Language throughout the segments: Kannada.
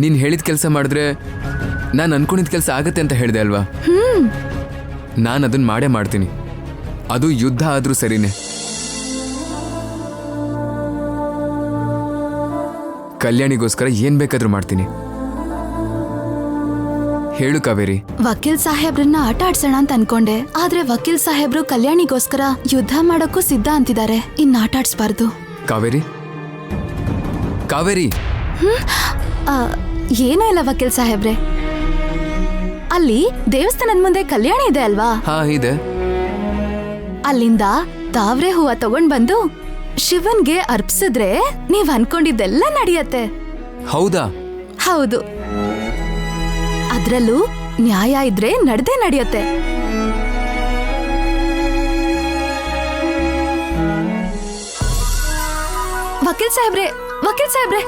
ನೀನು ಹೇಳಿದ ಕೆಲಸ ಮಾಡಿದ್ರೆ ನಾನು ಅನ್ಕೊಂಡಿದ್ದ ಕೆಲಸ ಆಗತ್ತೆ ಅಂತ ಹೇಳಿದೆ ಅಲ್ವಾ? ನಾನು ಅದನ್ನ ಮಾಡೇ ಮಾಡ್ತೀನಿ. ಅದು ಯುದ್ಧ ಆದ್ರೂ ಸರಿನೇ. ಕಲ್ಯಾಣಿಗೋಸ್ಕರ ಏನ್ ಬೇಕಾದ್ರೂ ಮಾಡ್ತೀನಿ. ಹೇಳು ಕಾವೇರಿ. ವಕೀಲ್ ಸಾಹೇಬ್ರನ್ನ ಆಟ ಆಡ್ಸೋಣ ಅಂತ ಅನ್ಕೊಂಡೆ, ಆದ್ರೆ ವಕೀಲ್ ಸಾಹೇಬ್ರು ಕಲ್ಯಾಣಿಗೋಸ್ಕರ ಯುದ್ಧ ಮಾಡಕ್ಕೂ ಸಿದ್ಧ ಅಂತಿದ್ದಾರೆ. ಇನ್ ಆಟ ಆಡ್ಸ್ಬಾರ್ದು. ಕಾವೇರಿ, ಕಾವೇರಿ. ಏನೂ ಇಲ್ಲ ವಕೀಲ್ ಸಾಹೇಬ್ರೆ. ಅಲ್ಲಿ ದೇವಸ್ಥಾನದ ಮುಂದೆ ಕಲ್ಯಾಣಿ ಇದೆ ಅಲ್ವಾ? ಹಾ, ಇದೆ. ಅಲ್ಲಿಂದ ತಾವ್ರೆ ಹೂವ ತಗೊಂಡ್ ಬಂದು ಶಿವನ್ಗೆ ಅರ್ಪಿಸಿದ್ರೆ ನೀವ್ ಅನ್ಕೊಂಡಿದ್ದೆಲ್ಲ ನಡೆಯತ್ತೆ. ಹೌದಾ? ಹೌದು. ಅದ್ರಲ್ಲೂ ನ್ಯಾಯ ಇದ್ರೆ ನಡ್ದೇ ನಡೆಯುತ್ತೆ. ವಕೀಲ್ ಸಾಹೇಬ್ರೆ, ವಕೀಲ್ ಸಾಹೇಬ್ರೆ,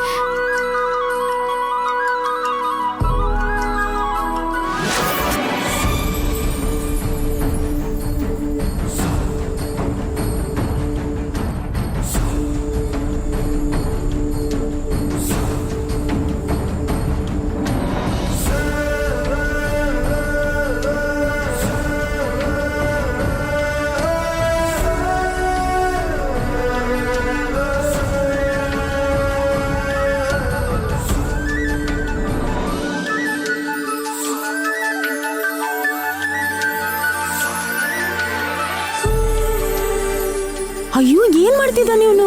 ಅಯ್ಯೋ ಏನ್ ಮಾಡ್ತಿದ್ದಾನೆ ಇವನು?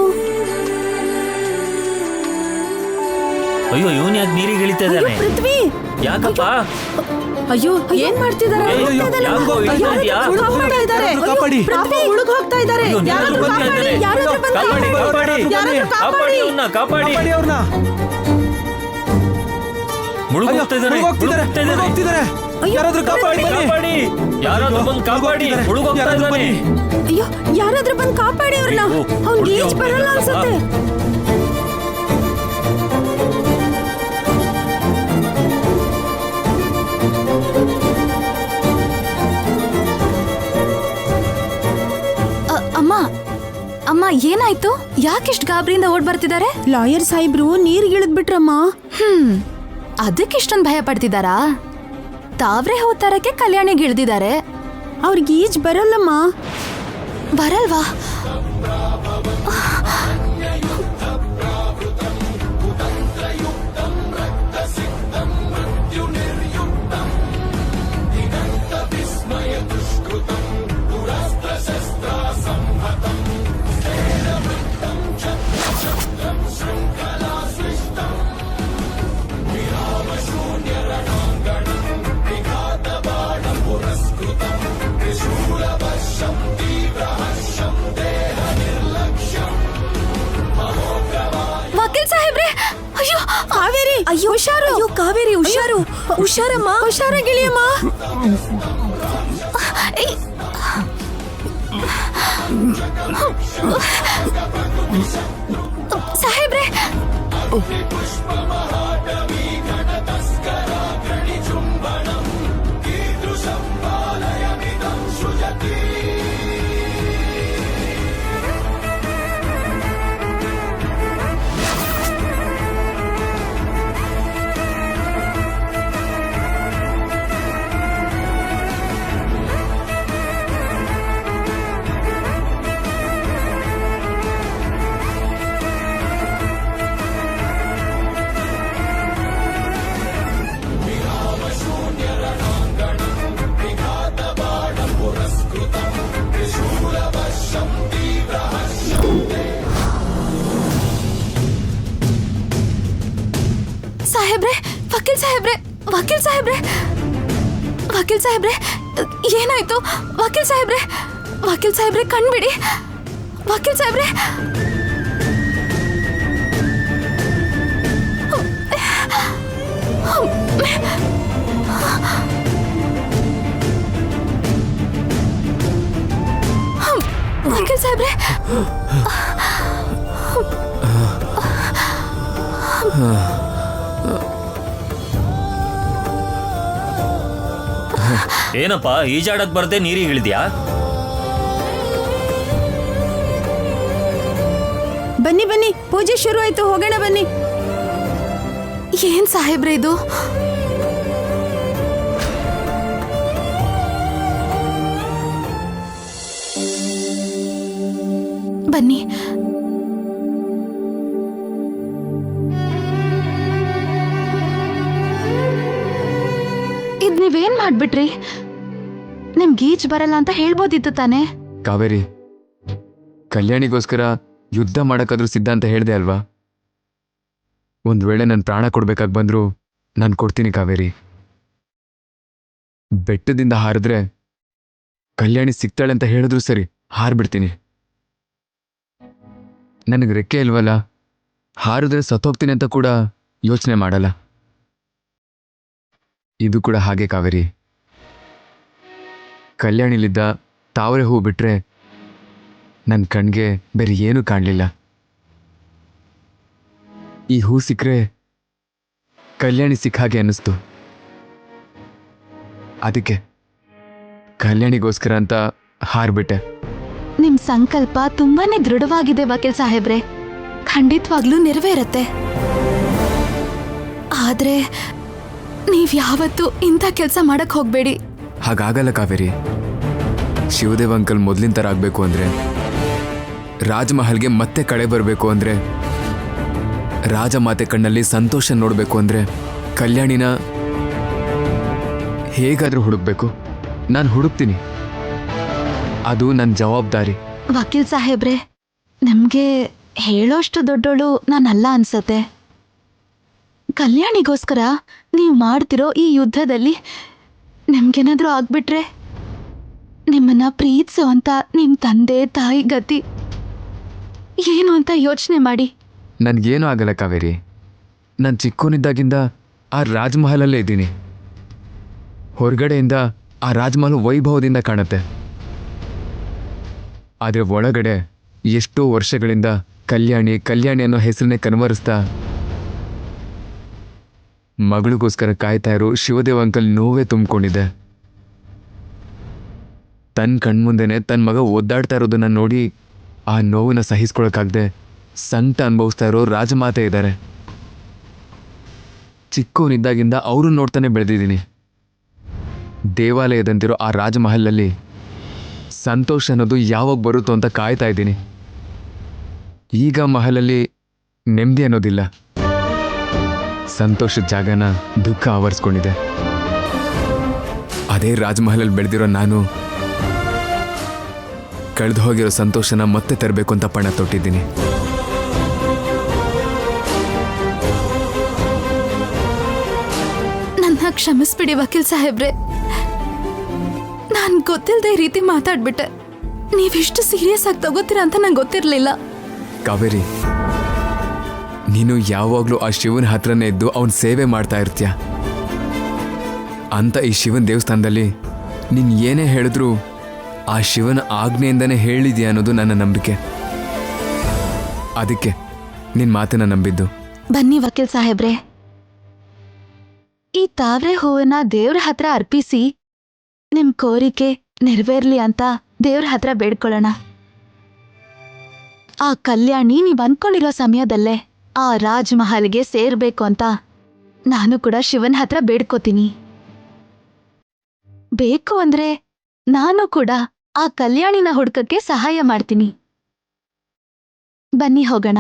ಅಯ್ಯೋ ಇವನ್ ಯಾಕೆ ನೀರಿಗೆ ಇಳಿತಾ ಇದ್ದಾನೆ? ಪೃಥ್ವಿ, ಯಾಕಪ್ಪ? ಅಯ್ಯೋ ಏನ್ ಮಾಡ್ತಿದ್ದಾರೆ? ಮುಳುಗ್ ಹೋಗ್ತಾ ಇದ್ದಾರೆ. ಮುಳುಗ್ ಹೋಗ್ತಿದ್ದಾರೆ. ಯಾರಾದ್ರೂ ಕಾಪಾಡಿ, ಯಾರಾದ್ರೂ ಬಂದು ಕಾಪಾಡಿ. ಮುಳುಗ್ ಹೋಗ್ತಾ ಇದ್ದಾನೆ. ಅಯ್ಯೋ ಯಾರಾದ್ರೂ ಬಂದು ಕಾಪಾಡಿ ಅವ್ರನ್ನ. ಅವ್ನಿಗೆ ಈಜ್ ಬರಲ್ಲ ಅನ್ಸುತ್ತೆ. ಅಮ್ಮ, ಅಮ್ಮ ಏನಾಯ್ತು? ಯಾಕಿಷ್ಟು ಗಾಬರಿಯಿಂದ ಓಡ್ ಬರ್ತಿದ್ದಾರೆ? ಲಾಯರ್ ಸಾಹೇಬ್ರು ನೀರ್ಗಿಳಿದ್ಬಿಟ್ರಮ್ಮ. ಅದಕ್ಕಿಷ್ಟೊಂದು ಭಯ ಪಡ್ತಿದಾರಾ? ತಾವ್ರೆ ಹೋಗ್ತಾರಕ್ಕೆ ಕಲ್ಯಾಣಿಗೆ ಇಳ್ದಿದ್ದಾರೆ. ಅವ್ರಿಗೆ ಈಜ್ ಬರಲ್ಲಮ್ಮ. ಬರಲ್ವಾ? ವಕೀಲ್ ಸಾಹೇಬ್ರೆ, ಅಯ್ಯೋ ಕಾವೇರಿ, ಅಯ್ಯೋ ಹುಷಾರು. ಅಯ್ಯೋ ಕಾವೇರಿ, ಹುಷಾರು. ಹುಷಾರಮ್ಮ, ಹುಷಾರಾಗಿಳಿಯಮ್ಮ. ಸಾಹೇಬ್ರೆ, ಸಾಹೇಬ್ರೆ, ವಕೀಲ್ ಸಾಹೇಬ್ರೆ, ವಕೀಲ್ ಸಾಹೇಬ್ರೆ, ವಕೀಲ್ ಸಾಹೇಬ್ರೆ, ಏನಾಯ್ತು? ವಕೀಲ್ ಸಾಹೇಬ್ರೆ, ವಕೀಲ್ ಸಾಹೇಬ್ರೆ ಕಣ್ಬಿಡಿ. ವಕೀಲ್ ಸಾಹೇಬ್ರೆ, ವಕೀಲ್ ಸಾಹೇಬ್ರೆ, ಏನಪ್ಪ ಈಜಾಡಕ್ ಬರ್ದೆ ನೀರಿಗೆ ಇಳಿದ್ಯಾ? ಬನ್ನಿ ಬನ್ನಿ, ಪೂಜೆ ಶುರು ಆಯ್ತು, ಹೋಗೋಣ ಬನ್ನಿ. ಏನ್ ಸಾಹೇಬ್ರೆ ಇದು? ಬನ್ನಿ. ಇದ್ ನೀವೇನ್ ಮಾಡ್ಬಿಟ್ರಿ? ನಿಮ್ಗೆ ಈಜ್ ಬರಲ್ಲ ಅಂತ ಹೇಳ್ಬೋದಿತ್ತು ತಾನೆ? ಕಾವೇರಿ, ಕಲ್ಯಾಣಿಗೋಸ್ಕರ ಯುದ್ಧ ಮಾಡಕ್ಕಾದ್ರೂ ಸಿದ್ಧ ಅಂತ ಹೇಳ್ದೆ ಅಲ್ವಾ? ಒಂದ್ ವೇಳೆ ನನ್ನ ಪ್ರಾಣ ಕೊಡ್ಬೇಕಾಗಿ ಬಂದ್ರು ನಾನು ಕೊಡ್ತೀನಿ ಕಾವೇರಿ. ಬೆಟ್ಟದಿಂದ ಹಾರಿದ್ರೆ ಕಲ್ಯಾಣಿ ಸಿಗ್ತಾಳೆ ಅಂತ ಹೇಳಿದ್ರು ಸರಿ, ಹಾರ್ಬಿಡ್ತೀನಿ. ನನಗೆ ರೆಕ್ಕೆ ಇಲ್ವಲ್ಲ, ಹಾರಿದ್ರೆ ಸತ್ತೋಗ್ತೀನಿ ಅಂತ ಕೂಡ ಯೋಚನೆ ಮಾಡಲ್ಲ. ಇದು ಕೂಡ ಹಾಗೆ ಕಾವೇರಿ. ಕಲ್ಯಾಣಿಲಿದ್ದ ತಾವರೆ ಹೂ ಬಿಟ್ರೆ ನನ್ನ ಕಣ್ಗೆ ಬೇರೆ ಏನೂ ಕಾಣಲಿಲ್ಲ. ಈ ಹೂ ಸಿಕ್ಕರೆ ಕಲ್ಯಾಣಿ ಸಿಕ್ಕ ಹಾಗೆ ಅನ್ನಿಸ್ತು. ಅದಕ್ಕೆ ಕಲ್ಯಾಣಿಗೋಸ್ಕರ ಅಂತ ಹಾರ್ಬಿಟ್ಟೆ. ನಿಮ್ ಸಂಕಲ್ಪ ತುಂಬಾನೇ ದೃಢವಾಗಿದೆ ವಕೀಲ್ ಸಾಹೇಬ್ರೆ. ಖಂಡಿತವಾಗ್ಲೂ ನೆರವೇರತ್ತೆ. ಆದ್ರೆ ನೀವ್ ಯಾವತ್ತೂ ಇಂಥ ಕೆಲಸ ಮಾಡಕ್ ಹೋಗ್ಬೇಡಿ. ಹಾಗಾಗಲ್ಲ ಕಾವೇರಿ. ಶಿವದೇವ್ ಅಂಕಲ್ ಮೊದಲಿನ ಥರ ಆಗಬೇಕು ಅಂದರೆ, ರಾಜಮಹಲ್ಗೆ ಮತ್ತೆ ಕಳೆ ಬರಬೇಕು ಅಂದರೆ, ರಾಜಮಾತೆ ಕಣ್ಣಲ್ಲಿ ಸಂತೋಷ ನೋಡಬೇಕು ಅಂದರೆ ಕಲ್ಯಾಣಿನ ಹೇಗಾದರೂ ಹುಡುಕ್ಬೇಕು. ನಾನು ಹುಡುಕ್ತೀನಿ. ಅದು ನನ್ನ ಜವಾಬ್ದಾರಿ. ವಕೀಲ್ ಸಾಹೇಬ್ರೆ, ನಮ್ಗೆ ಹೇಳೋಷ್ಟು ದೊಡ್ಡೋಳು ನಾನಲ್ಲ ಅನ್ಸತ್ತೆ. ಕಲ್ಯಾಣಿಗೋಸ್ಕರ ನೀವು ಮಾಡ್ತಿರೋ ಈ ಯುದ್ಧದಲ್ಲಿ ನಿಮ್ಗೇನಾದ್ರೂ ಆಗ್ಬಿಟ್ರೆ ನಿಮ್ಮನ್ನ ಪ್ರೀತಿಸೋ ಅಂತ ನಿಮ್ಮ ತಂದೆ ತಾಯಿ ಗತಿ ಏನು ಅಂತ ಯೋಚನೆ ಮಾಡಿ. ನನಗೇನೂ ಆಗಲ್ಲ ಕಾವೇರಿ. ನಾನು ಚಿಕ್ಕೋನಿದ್ದಾಗಿಂದ ಆ ರಾಜಮಹಲಲ್ಲೇ ಇದ್ದೀನಿ. ಹೊರಗಡೆಯಿಂದ ಆ ರಾಜಮಹಲ್ ವೈಭವದಿಂದ ಕಾಣುತ್ತೆ. ಆದರೆ ಒಳಗಡೆ ಎಷ್ಟೋ ವರ್ಷಗಳಿಂದ ಕಲ್ಯಾಣಿ ಕಲ್ಯಾಣಿ ಅನ್ನೋ ಹೆಸರನ್ನೇ ಕನ್ವರಿಸ್ತಾ ಮಗಳಿಗೋಸ್ಕರ ಕಾಯ್ತಾ ಇರೋ ಶಿವದೇವ್ ಅಂಕಲ್ ನೋವೇ ತುಂಬಿಕೊಂಡಿದೆ. ತನ್ನ ಕಣ್ಮುಂದೆನೆ ತನ್ನ ಮಗ ಒದ್ದಾಡ್ತಾ ಇರೋದನ್ನ ನೋಡಿ ಆ ನೋವನ್ನ ಸಹಿಸ್ಕೊಳಕ್ಕಾಗದೆ ಸಂಕಟ ಅನುಭವಿಸ್ತಾ ಇರೋ ರಾಜಮಾತೆ ಇದ್ದಾರೆ. ಚಿಕ್ಕವನಿದ್ದಾಗಿಂದ ಅವರು ನೋಡ್ತಾನೆ ಬೆಳೆದಿದ್ದೀನಿ. ದೇವಾಲಯದಂತಿರೋ ಆ ರಾಜಮಹಲಲ್ಲಿ ಸಂತೋಷ ಅನ್ನೋದು ಯಾವಾಗ ಬರುತ್ತೋ ಅಂತ ಕಾಯ್ತಾ ಇದ್ದೀನಿ. ಈಗ ಮಹಲಲ್ಲಿ ನೆಮ್ಮದಿ ಅನ್ನೋದಿಲ್ಲ. ಸಂತೋಷದ ಜಾಗನ ದುಃಖ ಆವರಿಸ್ಕೊಂಡಿದೆ. ಅದೇ ರಾಜಮಹಲಲ್ಲಿ ಬೆಳೆದಿರೋ ನಾನು ಕಳೆದು ಹೋಗಿರೋ ಸಂತೋಷನ ಮತ್ತೆ ತರಬೇಕು ಅಂತ ಪಣ ತೊಟ್ಟಿದ್ದೀನಿ. ನನ್ನ ಕ್ಷಮಿಸ್ಬಿಡಿ ವಕೀಲ್ ಸಾಹೇಬ್ರೆ. ನಾನು ಗೊತ್ತಿಲ್ಲದೆ ಈ ರೀತಿ ಮಾತಾಡ್ಬಿಟ್ಟೆ. ನೀವಿಷ್ಟು ಸೀರಿಯಸ್ ಆಗಿ ತಗೋತೀರಾ ಅಂತ ನಂಗೆ ಗೊತ್ತಿರಲಿಲ್ಲ. ಕಾವೇರಿ, ನೀನು ಯಾವಾಗಲೂ ಆ ಶಿವನ ಹತ್ರನೇ ಇದ್ದು ಅವನ ಸೇವೆ ಮಾಡ್ತಾ ಇರ್ತೀಯ ಅಂತ ಈ ಶಿವನ ದೇವಸ್ಥಾನದಲ್ಲಿ ನೀನು ಏನೇ ಹೇಳಿದ್ರೂ ಆ ಶಿವನ ಆಜ್ಞೆಯಿಂದನೇ ಹೇಳಿದ್ಯಾ ಅನ್ನೋದು ನನ್ನ ನಂಬಿಕೆ. ಅದಕ್ಕೆ ನಿನ್ನ ಮಾತನ್ನ ನಂಬಿದ್ದು. ಬನ್ನಿ ವಕೀಲ್ ಸಾಹೇಬ್ರೆ, ಈ ತಾವ್ರೆ ಹೂವನ್ನ ದೇವ್ರ ಹತ್ರ ಅರ್ಪಿಸಿ ನಿಮ್ ಕೋರಿಕೆ ನೆರವೇರ್ಲಿ ಅಂತ ದೇವ್ರ ಹತ್ರ ಬೇಡ್ಕೊಳ್ಳೋಣ. ಆ ಕಲ್ಯಾಣಿ ನೀವ್ ಅನ್ಕೊಂಡಿರೋ ಸಮಯದಲ್ಲೇ ಆ ರಾಜಮಹಲ್ಗೆ ಸೇರ್ಬೇಕು ಅಂತ ನಾನು ಕೂಡ ಶಿವನ ಹತ್ರ ಬೇಡ್ಕೋತೀನಿ. ಬೇಕು ಅಂದ್ರೆ ನಾನು ಕೂಡ ಆ ಕಲ್ಯಾಣಿನ ಹುಡ್ಕಕ್ಕೆ ಸಹಾಯ ಮಾಡ್ತೀನಿ. ಬನ್ನಿ ಹೋಗೋಣ.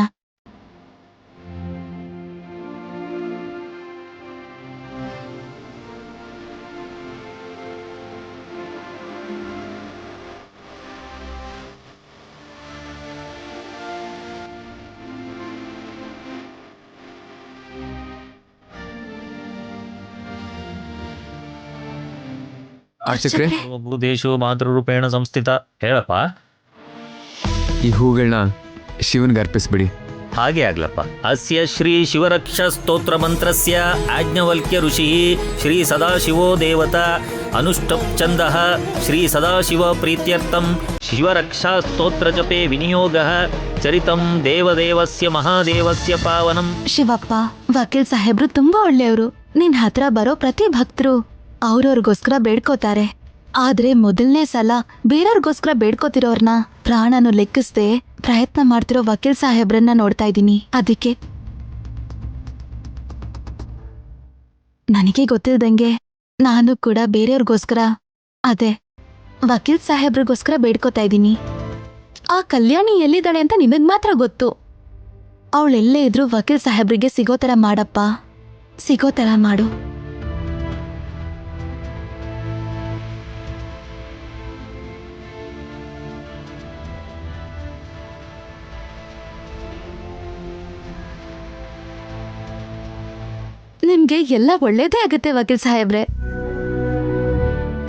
ಅರ್ಚಕ್ರೆ, ದೇಶು ಮಾತೃರೂಪೇಣ ಸಂಸ್ಥಿತ. ಹೇಳಪ್ಪ. ಈ ಹೂಗಳನ್ನ ಶಿವನ್ಗೆ ಅರ್ಪಿಸ್ಬಿಡಿ. ಹಾಗೆ ಆಗ್ಲಪ್ಪ. ಅಸ್ಯ ಶ್ರೀ ಶಿವರಕ್ಷ ಸ್ತೋತ್ರ ಮಂತ್ರಸ್ಯ ಆಜ್ಞವಲ್ಕ್ಯ ಋಷಿ ಶ್ರೀ ಸದಾಶಿವೋ ದೇವತಾ ಅನುಷ್ಠಪ್ ಛಂದಃ ಶ್ರೀ ಸದಾಶಿವ ಪ್ರೀತ್ಯರ್ಥಂ ಶಿವರಕ್ಷಾ ಸ್ತೋತ್ರ ಜಪೆ ವಿನಿಯೋಗಃ ಚರಿತಂ ದೇವದೇವಸ್ಯ ಮಹಾದೇವಸ್ಯ ಪಾವನಂ. ಶಿವಪ್ಪ, ವಕೀಲ್ ಸಾಹೇಬ್ರು ತುಂಬಾ ಒಳ್ಳೆಯವರು. ನಿನ್ ಹತ್ರ ಬರೋ ಪ್ರತಿ ಭಕ್ತರು ಅವ್ರವ್ರಿಗೋಸ್ಕರ ಬೇಡ್ಕೋತಾರೆ. ಆದ್ರೆ ಮೊದಲನೇ ಸಲ ಬೇರೆಯವ್ರಿಗೋಸ್ಕರ ಬೇಡ್ಕೋತಿರೋರ್ನ ಪ್ರಾಣನು ಲೆಕ್ಕಿಸ್ದೆ ಪ್ರಯತ್ನ ಮಾಡ್ತಿರೋ ವಕೀಲ್ ಸಾಹೇಬ್ರನ್ನ ನೋಡ್ತಾ ಇದ್ದೀನಿ. ಅದಕ್ಕೆ ನನಗೆ ಗೊತ್ತಿಲ್ದಂಗೆ ನಾನು ಕೂಡ ಬೇರೆಯವ್ರಿಗೋಸ್ಕರ ಅದೇ ವಕೀಲ್ ಸಾಹೇಬ್ರಿಗೋಸ್ಕರ ಬೇಡ್ಕೋತಾ ಇದ್ದೀನಿ. ಆ ಕಲ್ಯಾಣಿ ಎಲ್ಲಿದ್ದಾಳೆ ಅಂತ ನಿನಗ್ ಮಾತ್ರ ಗೊತ್ತು. ಅವಳೆಲ್ಲೇ ಇದ್ರೂ ವಕೀಲ್ ಸಾಹೇಬ್ರಿಗೆ ಸಿಗೋ ಥರ ಮಾಡಪ್ಪ, ಸಿಗೋ ಥರ ಮಾಡು. ನಿಮ್ಗೆ ಎಲ್ಲ ಒಳ್ಳೇದೇ ಆಗುತ್ತೆ ವಕೀಲ್ ಸಾಹೇಬ್ರೆ.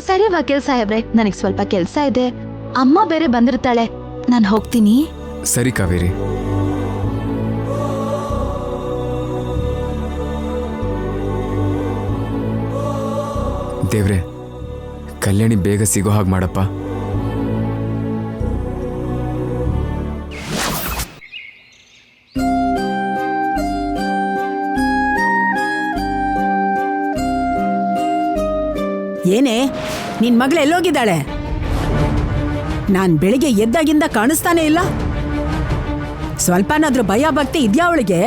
ಸರಿ ವಕೀಲ್ ಸಾಹೇಬ್ರೆ, ನನಗ್ ಸ್ವಲ್ಪ ಕೆಲ್ಸ ಇದೆ. ಅಮ್ಮ ಬೇರೆ ಬಂದಿರ್ತಾಳೆ, ನಾನು ಹೋಗ್ತೀನಿ. ಸರಿ ಕಾವೇರಿ. ದೇವ್ರೆ, ಕಲ್ಯಾಣಿ ಬೇಗ ಸಿಗೋ ಹಾಗೆ ಮಾಡಪ್ಪ. ಏನೇ ನಿನ್ ಮಗಳು ಎಲ್ಲೋಗಿದ್ದಾಳೆ? ನಾನ್ ಬೆಳಿಗ್ಗೆ ಎದ್ದಾಗಿಂದ ಕಾಣಿಸ್ತಾನೆ ಇಲ್ಲ. ಸ್ವಲ್ಪನಾದ್ರೂ ಭಯ ಭಕ್ತಿ ಇದ್ಯಾ ಅವಳಿಗೆ?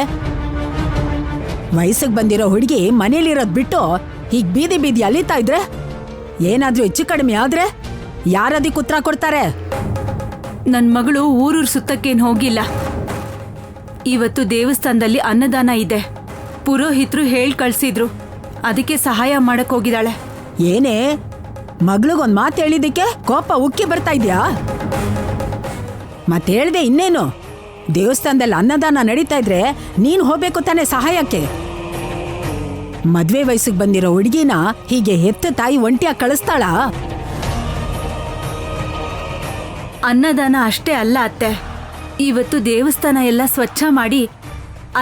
ವಯಸ್ಸಿಗೆ ಬಂದಿರೋ ಹುಡುಗಿ ಮನೇಲಿರೋದ್ ಬಿಟ್ಟು ಹೀಗ್ ಬೀದಿ ಬೀದಿ ಅಲಿತಾ ಇದ್ರೆ ಏನಾದ್ರೂ ಹೆಚ್ಚು ಕಡಿಮೆ ಆದ್ರೆ ಯಾರದಕ್ಕೆ ಉತ್ತರ ಕೊಡ್ತಾರೆ? ನನ್ ಮಗಳು ಊರೂರ್ ಸುತ್ತಕ್ಕೇನ್ ಹೋಗಿಲ್ಲ. ಇವತ್ತು ದೇವಸ್ಥಾನದಲ್ಲಿ ಅನ್ನದಾನ ಇದೆ. ಪುರೋಹಿತರು ಹೇಳ್ ಕಳ್ಸಿದ್ರು, ಅದಕ್ಕೆ ಸಹಾಯ ಮಾಡಕ್ ಹೋಗಿದ್ದಾಳೆ. ಏನೇ ಮಗಳಿಗೊಂದ್ ಮಾತು ಹೇಳಿದಕ್ಕೆ ಕೋಪ ಉಕ್ಕಿ ಬರ್ತಾ ಇದ್ಯಾ? ಮತ್ತೆ ಹೇಳ್ದೆ ಇನ್ನೇನು? ದೇವಸ್ಥಾನದಲ್ಲಿ ಅನ್ನದಾನ ನಡೀತಾ ಇದ್ರೆ ನೀನ್ ಹೋಗ್ಬೇಕು ತಾನೆ ಸಹಾಯಕ್ಕೆ. ಮದ್ವೆ ವಯಸ್ಸಿಗೆ ಬಂದಿರೋ ಹುಡುಗಿನ ಹೀಗೆ ಹೆತ್ತ ತಾಯಿ ಒಂಟಿಯಾಗಿ ಕಳಿಸ್ತಾಳ? ಅನ್ನದಾನ ಅಷ್ಟೇ ಅಲ್ಲ ಅತ್ತೆ, ಇವತ್ತು ದೇವಸ್ಥಾನ ಎಲ್ಲ ಸ್ವಚ್ಛ ಮಾಡಿ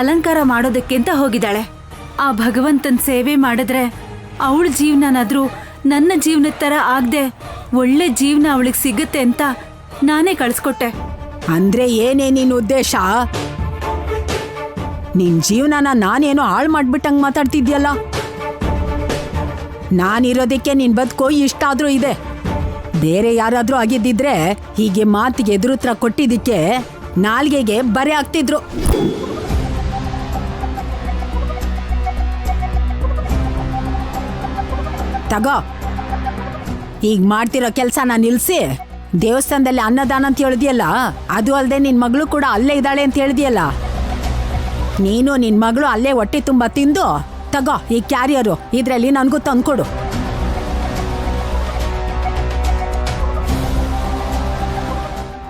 ಅಲಂಕಾರ ಮಾಡೋದಕ್ಕೆಂತ ಹೋಗಿದ್ದಾಳೆ. ಆ ಭಗವಂತನ ಸೇವೆ ಮಾಡಿದ್ರೆ ಅವಳ ಜೀವನನಾದ್ರೂ ನನ್ನ ಜೀವನದ ಥರ ಆಗದೆ ಒಳ್ಳೆ ಜೀವನ ಅವಳಿಗೆ ಸಿಗುತ್ತೆ ಅಂತ ನಾನೇ ಕಳಿಸ್ಕೊಟ್ಟೆ. ಅಂದ್ರೆ ಏನೇ ನಿನ್ ಉದ್ದೇಶ? ನಿನ್ ಜೀವನನ ನಾನೇನೋ ಹಾಳು ಮಾಡ್ಬಿಟ್ಟಂಗ್ ಮಾತಾಡ್ತಿದ್ಯಲ್ಲ. ನಾನಿರೋದಕ್ಕೆ ನಿನ್ ಬದುಕು ಇಷ್ಟ ಆದ್ರೂ ಇದೆ. ಬೇರೆ ಯಾರಾದ್ರೂ ಆಗಿದ್ದಿದ್ರೆ ಹೀಗೆ ಮಾತಿಗೆ ಎದುರುತ್ರ ಕೊಟ್ಟಿದ್ದಕ್ಕೆ ನಾಲ್ಗೆಗೆ ಬರೆ ಆಗ್ತಿದ್ರು. ತಗೋ, ಈಗ ಮಾಡ್ತಿರೋ ಕೆಲ್ಸನ ನಿಲ್ಸಿ ದೇವಸ್ಥಾನದಲ್ಲಿ ಅನ್ನದಾನ ಅಂತ ಹೇಳಿದ್ಯಲ್ಲ, ಅದು ಅಲ್ಲದೆ ನಿನ್ ಮಗಳು ಕೂಡ ಅಲ್ಲೇ ಇದ್ದಾಳೆ ಅಂತ ಹೇಳಿದ್ಯಲ್ಲ, ನೀನು ನಿನ್ ಮಗಳು ಅಲ್ಲೇ ಹೊಟ್ಟೆ ತುಂಬ ತಿಂದು ತಗೋ ಈ ಕ್ಯಾರಿಯರು, ಇದ್ರಲ್ಲಿ ನನ್ಗೂ ತಂದ್ಕೊಡು.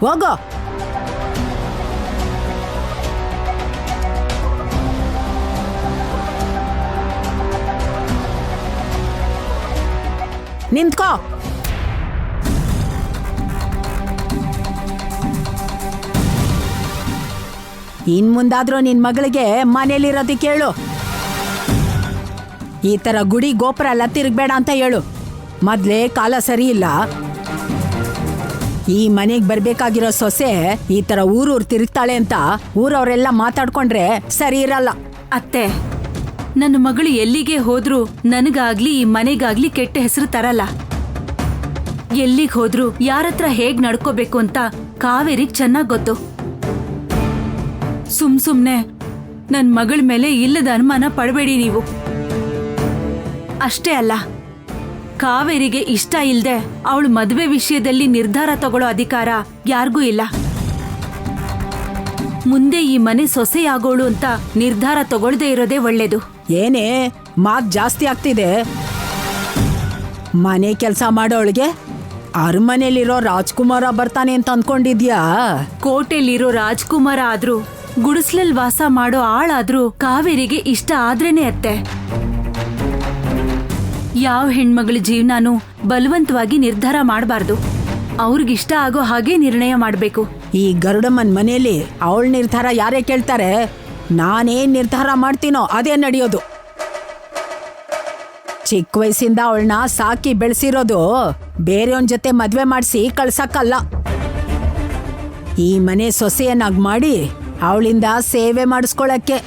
ಹೋಗೋ. ನಿಂತ್ಕೋ. ಇನ್ ಮುಂದಾದ್ರೂ ನಿನ್ ಮಗಳಿಗೆ ಮನೇಲಿರೋದಕ್ಕೆ ಹೇಳು. ಈ ತರ ಗುಡಿ ಗೋಪುರ ಎಲ್ಲ ತಿರುಗಬೇಡ ಅಂತ ಹೇಳು. ಮೊದ್ಲೇ ಕಾಲ ಸರಿ ಇಲ್ಲ. ಈ ಮನೆಗೆ ಬರ್ಬೇಕಾಗಿರೋ ಸೊಸೆ ಈ ತರ ಊರೂರ್ ತಿರುಗ್ತಾಳೆ ಅಂತ ಊರವರೆಲ್ಲ ಮಾತಾಡ್ಕೊಂಡ್ರೆ ಸರಿ ಇರಲ್ಲ. ಅತ್ತೆ, ನನ್ನ ಮಗಳು ಎಲ್ಲಿಗೆ ಹೋದ್ರೂ ನನಗಾಗ್ಲಿ ಈ ಮನೆಗಾಗ್ಲಿ ಕೆಟ್ಟ ಹೆಸರು ತರಲ್ಲ. ಎಲ್ಲಿಗೆ ಹೋದ್ರೂ ಯಾರತ್ರ ಹೇಗ್ ನಡ್ಕೋಬೇಕು ಅಂತ ಕಾವೇರಿಗೆ ಚೆನ್ನಾಗ್ ಗೊತ್ತು. ಸುಮ್ನೆ ನನ್ ಮಗಳ ಮೇಲೆ ಇಲ್ಲದ ಅನುಮಾನ ಪಡಬೇಡಿ ನೀವು. ಅಷ್ಟೇ ಅಲ್ಲ, ಕಾವೇರಿಗೆ ಇಷ್ಟ ಇಲ್ದೆ ಅವಳು ಮದುವೆ ವಿಷಯದಲ್ಲಿ ನಿರ್ಧಾರ ತಗೊಳ್ಳೋ ಅಧಿಕಾರ ಯಾರಿಗೂ ಇಲ್ಲ. ಮುಂದೆ ಈ ಮನೆ ಸೊಸೆಯಾಗೋಳು ಅಂತ ನಿರ್ಧಾರ ತಗೊಳ್ಳದೆ ಇರೋದೇ ಒಳ್ಳೇದು. ಏನೇ ಮಾತ್ ಜಾಸ್ತಿ ಆಗ್ತಿದೆ? ಮನೆ ಕೆಲಸ ಮಾಡೋಳಿಗೆ ಅರಮನೆಯಲ್ಲಿರೋ ರಾಜ್ಕುಮಾರ ಬರ್ತಾನೆ ಅಂತ ಅಂದ್ಕೊಂಡಿದ್ಯಾ? ಕೋಟೆಲಿರೋ ರಾಜ್ಕುಮಾರ ಆದ್ರೂ ಗುಡಿಸ್ಲಲ್ ವಾಸ ಮಾಡೋ ಆಳಾದ್ರೂ ಕಾವೇರಿಗೆ ಇಷ್ಟ ಆದ್ರೇನೆ ಅತ್ತೆ. ಯಾವ ಹೆಣ್ಮಗಳ ಜೀವನಾನು ಬಲವಂತವಾಗಿ ನಿರ್ಧಾರ ಮಾಡಬಾರ್ದು. ಅವ್ರಿಗಿಷ್ಟ ಆಗೋ ಹಾಗೆ ನಿರ್ಣಯ ಮಾಡ್ಬೇಕು. ಈ ಗರುಡಮ್ಮನ್ ಮನೆಯಲ್ಲಿ ಅವಳ ನಿರ್ಧಾರ ಯಾರೇ ಕೇಳ್ತಾರೆ? ನಾನೇನ್ ನಿರ್ಧಾರ ಮಾಡ್ತೀನೋ ಅದೇ ನಡೆಯೋದು. ಚಿಕ್ಕ ವಯಸ್ಸಿಂದ ಅವಳನ್ನ ಸಾಕಿ ಬೆಳೆಸಿರೋದು ಬೇರೆಯವನ್ ಜೊತೆ ಮದ್ವೆ ಮಾಡಿಸಿ ಕಳ್ಸಕ್ಕಲ್ಲ. ಈ ಮನೆ ಸೊಸೆಯನ್ನಾಗಿ ಮಾಡಿ ಅವಳಿಂದ ಸೇವೆ ಮಾಡಿಸ್ಕೊಳಕ್ಕೆ.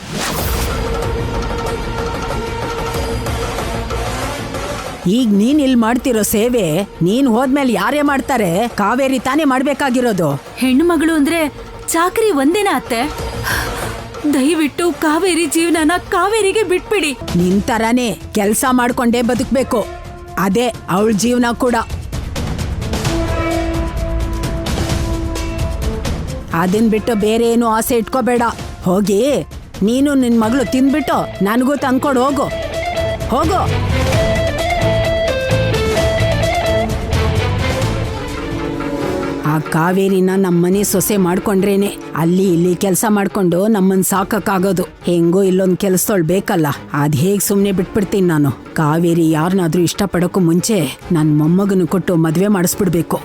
ಈಗ ನೀನ್ ಇಲ್ಲಿ ಮಾಡ್ತಿರೋ ಸೇವೆ ನೀನ್ ಹೋದ್ಮೇಲೆ ಯಾರೇ ಮಾಡ್ತಾರೆ? ಕಾವೇರಿ ತಾನೇ ಮಾಡ್ಬೇಕಾಗಿರೋದು. ಹೆಣ್ಣು ಮಗಳು ಅಂದ್ರೆ ಚಾಕರಿ ಒಂದೇನಾ ಅತ್ತೆ? ದಯವಿಟ್ಟು ಕಾವೇರಿ ಜೀವನನ ಕಾವೇರಿಗೆ ಬಿಟ್ಬಿಡಿ. ನಿನ್ ತರಾನೇ ಕೆಲ್ಸ ಮಾಡ್ಕೊಂಡೇ ಬದುಕ್ಬೇಕು. ಅದೇ ಅವಳ ಜೀವನ ಕೂಡ. ಅದನ್ ಬಿಟ್ಟು ಬೇರೆ ಏನು ಆಸೆ ಇಟ್ಕೋಬೇಡ. ಹೋಗಿ ನೀನು ನಿನ್ ಮಗಳು ತಿಂದ್ಬಿಟ್ಟು ನನಗೂ ತಂದ್ಕೊಂಡು ಹೋಗು. ಹೋಗು. ಆ ಕಾವೇರಿನ ನಮ್ಮನೆ ಸೊಸೆ ಮಾಡ್ಕೊಂಡ್ರೇನೆ ಅಲ್ಲಿ ಇಲ್ಲಿ ಕೆಲಸ ಮಾಡ್ಕೊಂಡು ನಮ್ಮನ್ ಸಾಕಕ್ಕಾಗೋದು. ಹೆಂಗೋ ಇಲ್ಲೊಂದ್ ಕೆಲ್ಸದೊಳ್ ಬೇಕಲ್ಲ, ಅದ್ ಹೇಗ್ ಸುಮ್ನೆ ಬಿಟ್ಬಿಡ್ತೀನಿ ನಾನು. ಕಾವೇರಿ ಯಾರನ್ನಾದ್ರೂ ಇಷ್ಟಪಡೋಕ್ಕೂ ಮುಂಚೆ ನನ್ ಮೊಮ್ಮಗನು ಕೊಟ್ಟು ಮದ್ವೆ ಮಾಡಿಸ್ಬಿಡ್ಬೇಕು.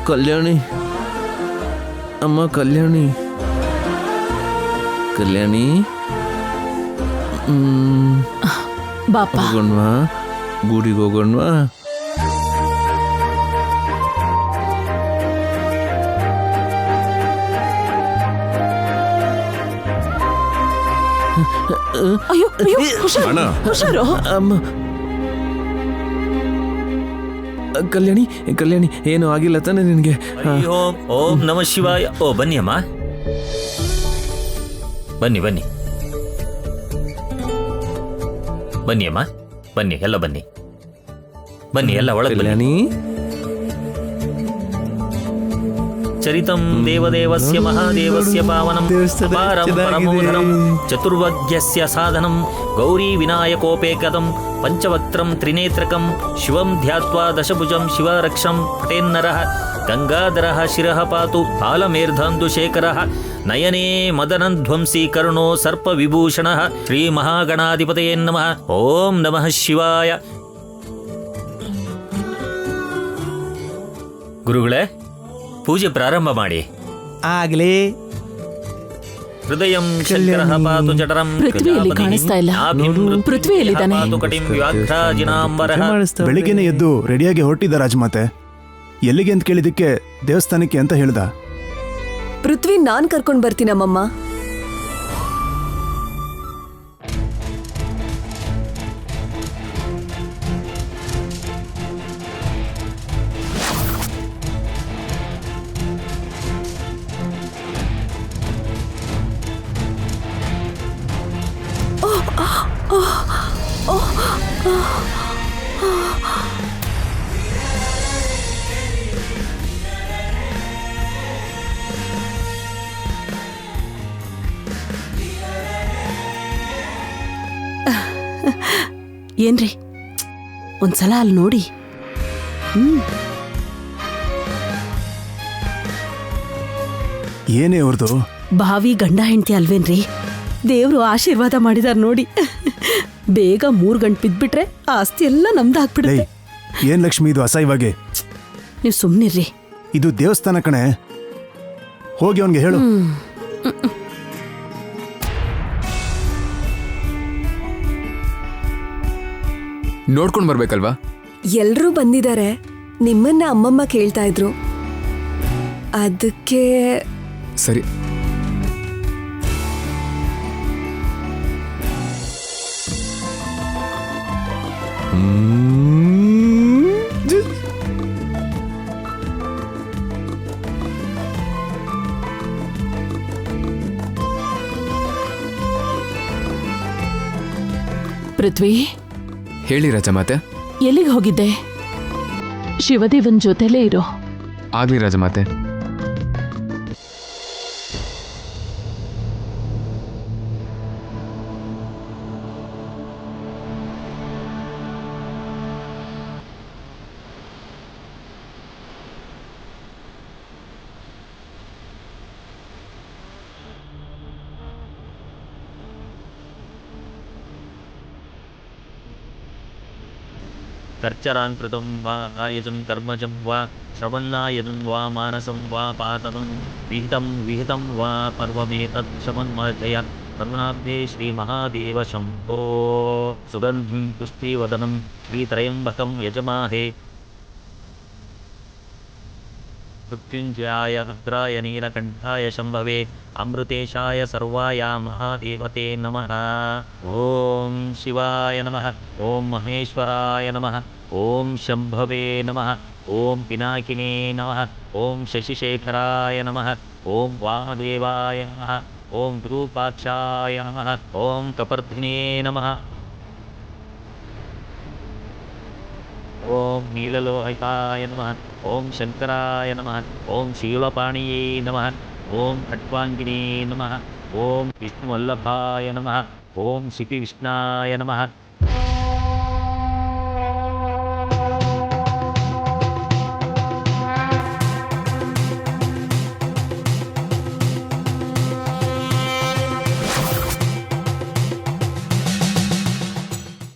ಕಲ್ಯಾಣಿ, ಅಮ್ಮ ಕಲ್ಯಾಣಿ, ಕಲ್ಯಾಣಿ, ಬಾಪ. ಹೋಗೋಣವಾ? ಗೂಡಿಗೆ ಹೋಗೋಣವಾ? ಅಯ್ಯೋ ಹುಷಾರು. ಅಮ್ಮ ಕಲ್ಯಾಣಿ, ಕಲ್ಯಾಣಿ, ಏನು ಆಗಿಲ್ಲ ತಾನೆ ನಿನಗೆ? ಅಯ್ಯೋ, ಓಂ ನಮಃ ಶಿವಾಯ. ಓ ಬನ್ನಿ ಅಮ್ಮ, ಬನ್ನಿ ಬನ್ನಿ ಬನ್ನಿ ಅಮ್ಮ, ಬನ್ನಿ ಎಲ್ಲ ಬನ್ನಿ, ಬನ್ನಿ ಎಲ್ಲ ಒಳಗೆ ಬನ್ನಿ. ಕಲ್ಯಾಣಿ, ಚರಿತಂ ದೇವದೇವಸ್ಯ ಮಹಾದೇವಸ್ಯ ಪಾವನಂ ಅಪಾರಂ ಪರಮೋಧರಂ ಚತುರ್ವಗ್ಯಸ್ಯ ಸಾಧನಂ ಗೌರಿ ವಿನಾಯಕೋಪೇಕದಂ ಪಂಚವಕ್ತ್ರಂ ತ್ರಿನೇತ್ರಕಂ ಶಿವಂ ಧ್ಯಾತ್ವಾ ದಶಭುಜಂ ಶಿವರಕ್ಷಂ ಪಟೇನ್ನರಃ ಗಂಗಾಧರಃ ಶಿರಃ ಪಾತು ಕಾಲಮೇರ್ಧಾಂದುಶೇಖರಃ ನಯನೇ ಮದನಧ್ವಂಸಿ ಕರ್ಣೋ ಸರ್ಪ ವಿಭೂಷಣಃ ಶ್ರೀ ಮಹಾಗಣಾಧಿಪತಯೇ ನಮಃ. ಓಂ ನಮಃ ಶಿವಾಯ. ಗುರುಗಳೇ, ಪೂಜೆ ಪ್ರಾರಂಭ ಮಾಡಿ. ಆಗ್ಲೇ. ಹೃದಯಂ ಶಂಕರಃ ಪಾತು ಜಠರಂ ಪೃಥ್ವಿಯಲ್ಲಿ ಕಾಣಿಸ್ತಾ ಇಲ್ಲ. ಪೃಥ್ವಿಯಲ್ಲಿದ್ದಾನೆ. ಪಾತು ಕಟಿಂ ವ್ಯಾಘ್ರಾಜಿನಾಂಬರಃ. ಬೆಳಿಗ್ಗೆನೆ ಎದ್ದು ರೆಡಿಯಾಗಿ ಹೊರಟಿದ್ದ ರಾಜಮಾತೆ. ಎಲ್ಲಿಗೆ ಅಂತ ಕೇಳಿದಕ್ಕೆ ದೇವಸ್ಥಾನಕ್ಕೆ ಅಂತ ಹೇಳ್ದ. ಪೃಥ್ವಿ ನಾನ್ ಕರ್ಕೊಂಡ್ ಬರ್ತೀನಮ್ಮಮ್ಮ. ಏನ್ರಿ, ಒಂದ್ಸಲ ಅಲ್ಲಿ ನೋಡಿ. ಏನೇ ಅವ್ರದು? ಭಾವಿ ಗಂಡ ಹೆಂಡತಿ ಅಲ್ವೇನ್ರಿ? ದೇವ್ರು ಆಶೀರ್ವಾದ ಮಾಡಿದಾರ ನೋಡಿ. ಬೇಗ 3 ಗಂಟೆ ಬಿದ್ಬಿಟ್ರೆ ಆಸ್ತಿ ಎಲ್ಲ ನಮ್ದು ಹಾಕ್ಬಿಡುತ್ತೆ. ಏನ್ ಲಕ್ಷ್ಮಿ ಇದು ಅಸಹ್ಯವಾಗಿ? ನೀವು ಸುಮ್ನಿರ್ರಿ. ಇದು ದೇವಸ್ಥಾನ ಕಣೆ, ಹೋಗಿ ಅವನ್ಗೆ ಹೇಳು. ನೋಡ್ಕೊಂಡು ಬರ್ಬೇಕಲ್ವಾ? ಎಲ್ರೂ ಬಂದಿದ್ದಾರೆ. ನಿಮ್ಮನ್ನ ಅಮ್ಮಮ್ಮ ಕೇಳ್ತಾ ಇದ್ರು, ಅದಕ್ಕೆ. ಸರಿ. ಪೃಥ್ವಿ, ಹೇಳಿ ರಾಜಮಾತೆ. ಎಲ್ಲಿಗೆ ಹೋಗಿದ್ದೆ? ಶಿವದೇವನ್ ಜೊತೆಲೇ ಇರೋ. ಆಗ್ಲಿ ರಾಜಮಾತೆ. ಕರ್ಚರಾನ್ ಕೃತಂ ವಾ ಆಯಜಂ ಕರ್ಮಜಂ ವಾ ಶ್ರವನ್ನಾಯಜಂ ವಾ ಮಾನಸಂ ವಾ ಪಾತನಂ ವಿಹಿತಂ ವಾ ಪರ್ವಮೇತತ್ ಶಮನ್ಮರ್ದಯ ಕರುಣಾಬ್ಧೇ ಶ್ರೀ ಮಹಾದೇವ ಶಂಭೋ. ಸುಗಂಧಿಂ ಪುಷ್ಟಿವದನಂ ಶ್ರೀತ್ರಯಂಬಕಂ ಯಜಮಾಹೇ. मृत्युञ्जयाय रुद्राय नीलकण्ठाय शम्भवे अमृतेशाय सर्वाय महादेवते नमः। ॐ शिवाय नमः। ॐ महेश्वराय नमः। ॐ शम्भवे नमः। ॐ पिनाकिने नमः। ॐ शशिशेखराय नमः। ॐ वामदेवाय नमः। ॐ विरूपाक्षाय नमः। ॐ कपर्धिने नमः। ॐ नीललोहिताय नमः। ॐ शङ्कराय नमः। ॐ शीलपाणिये नमः। ॐ खट्वाङ्गिने नमः। ॐ विष्णुवल्लभाय नमः। ॐ शितिविष्णाय नमः।